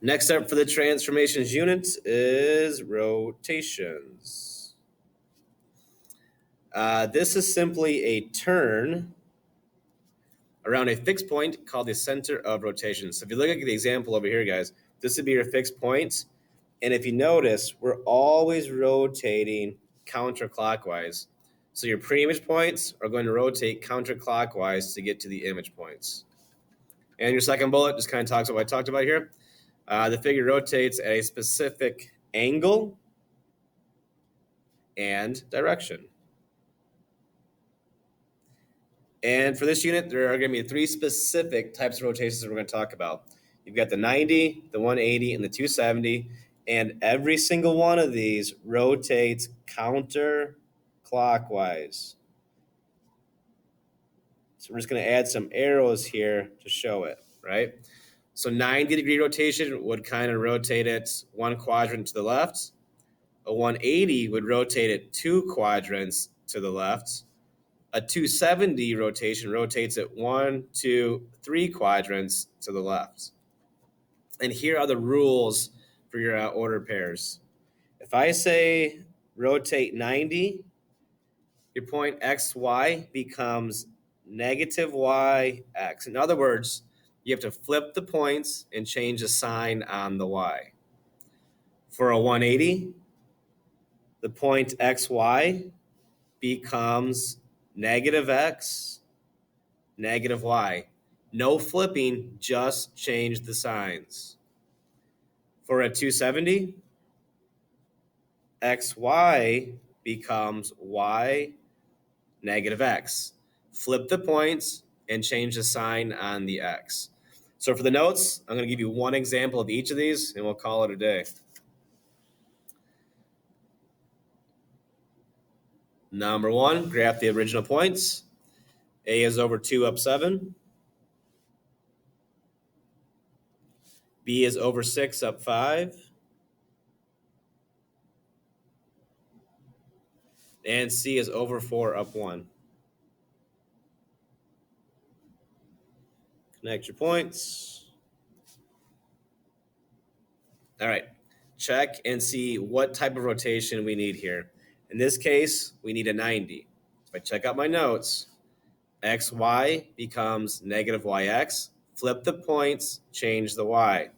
Next up for the transformations unit is rotations. This is simply a turn around a fixed point called the center of rotation. So if you look at the example over here, guys, this would be your fixed point. And if you notice, we're always rotating counterclockwise. So your pre-image points are going to rotate counterclockwise to get to the image points. And your second bullet just kind of talks about what I talked about here. The figure rotates at a specific angle and direction. And for this unit, there are going to be three specific types of rotations that we're going to talk about. You've got the 90, the 180, and the 270. And every single one of these rotates counterclockwise. So we're just going to add some arrows here to show it, right? So 90-degree rotation would kind of rotate it one quadrant to the left. A 180 would rotate it two quadrants to the left. A 270 rotation rotates it 1, 2, 3 quadrants to the left. And here are the rules for your order pairs. If I say rotate 90, your point xy becomes negative y x. In other words, you have to flip the points and change the sign on the y. For a 180, the point xy becomes negative x, negative y. No flipping, just change the signs. For a 270, xy becomes y, negative x. Flip the points and change the sign on the x. So for the notes, I'm going to give you one example of each of these, and we'll call it a day. Number one, graph the original points. A is over 2 up 7. B is over 6 up 5. And C is over 4 up 1. Connect your points. All right. Check and see what type of rotation we need here. In this case, we need a 90. If I check out my notes, xy becomes negative yx. Flip the points, change the y.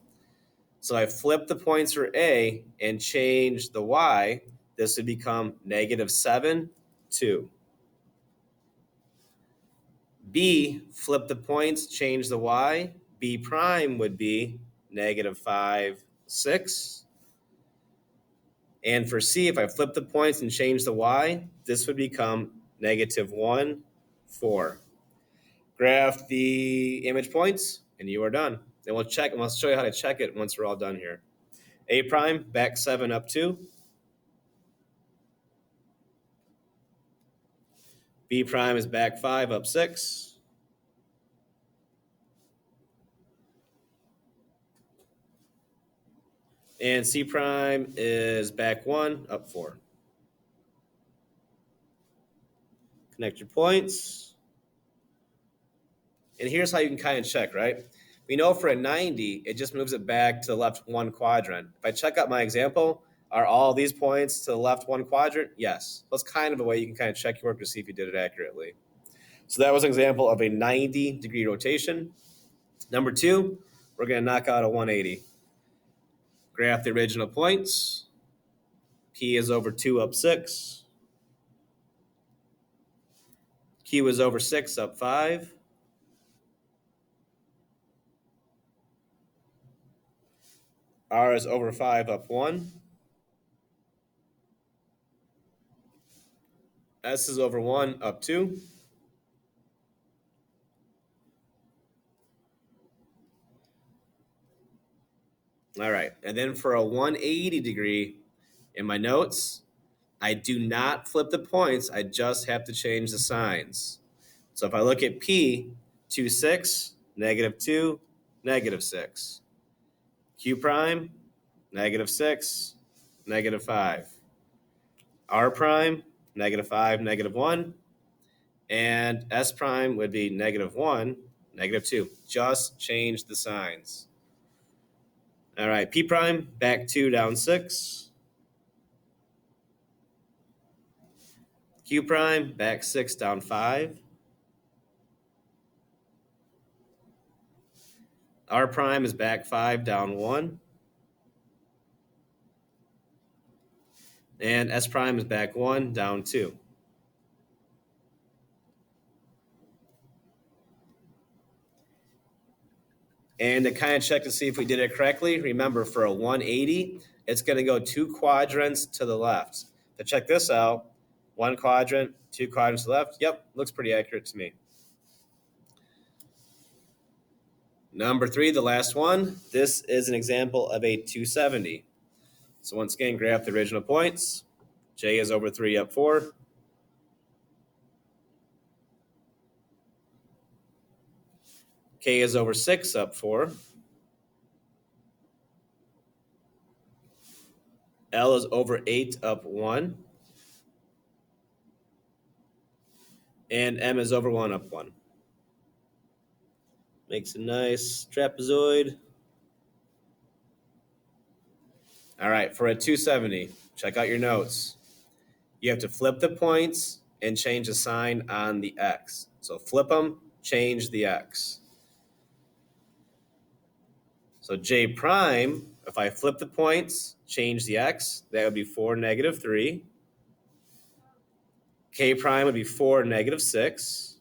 So I flip the points for A and change the y. This would become negative 7, 2. B, flip the points, change the y. B prime would be negative 5, 6. And for C, if I flip the points and change the y, this would become negative 1, 4. Graph the image points, and you are done. And we'll check, and we'll show you how to check it once we're all done here. A prime, back 7 up 2. B prime is back 5 up 6. And C prime is back 1 up 4. Connect your points. And here's how you can kind of check, right? We know for a 90, it just moves it back to the left 1 quadrant. If I check out my example, are all these points to the left 1 quadrant? Yes. That's kind of a way you can kind of check your work to see if you did it accurately. So that was an example of a 90-degree rotation. Number 2, we're going to knock out a 180. Graph the original points. P is over 2 up 6. Q is over 6 up 5. R is over 5 up 1. S is over 1 up 2. All right. And then for a 180 degree, in my notes, I do not flip the points. I just have to change the signs. So if I look at P, 2, 6, negative 2, negative 6. Q prime, negative 6, negative 5. R prime, negative 5, negative 1. And S prime would be negative 1, negative 2. Just change the signs. All right, P prime, back 2, down 6. Q prime, back 6, down 5. R prime is back 5, down 1. And S prime is back 1, down 2. And to kind of check to see if we did it correctly, remember for a 180, it's going to go 2 quadrants to the left. To check this out, 1 quadrant, 2 quadrants to the left. Yep, looks pretty accurate to me. Number 3, the last one. This is an example of a 270. So once again, graph the original points. J is over 3, up 4. K is over 6, up 4. L is over 8, up 1. And M is over 1, up 1. Makes a nice trapezoid. All right, for a 270, check out your notes. You have to flip the points and change the sign on the X. So flip them, change the X. So J prime, if I flip the points, change the X, that would be 4, negative 3. K prime would be 4, negative 6.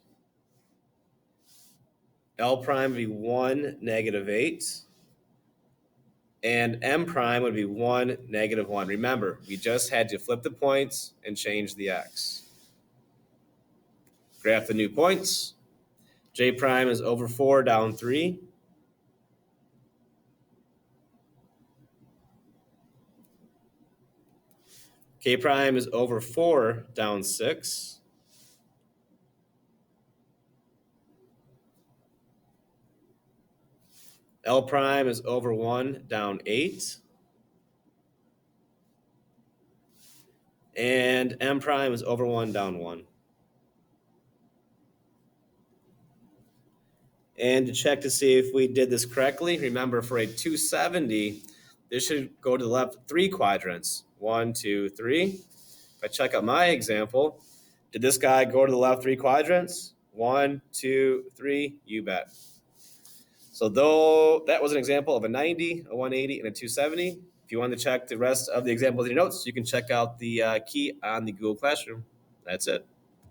L prime would be 1, negative 8. And M prime would be 1, negative 1. Remember, we just had to flip the points and change the X. Graph the new points. J prime is over 4, down 3. K prime is over 4, down 6. L prime is over 1, down 8. And M prime is over 1, down 1. And to check to see if we did this correctly, remember for a 270, this should go to the left 3 quadrants. 1, 2, 3. If I check out my example, did this guy go to the left 3 quadrants? 1, 2, 3, you bet. So though that was an example of a 90, a 180, and a 270, if you want to check the rest of the examples in your notes, you can check out the key on the Google Classroom. That's it.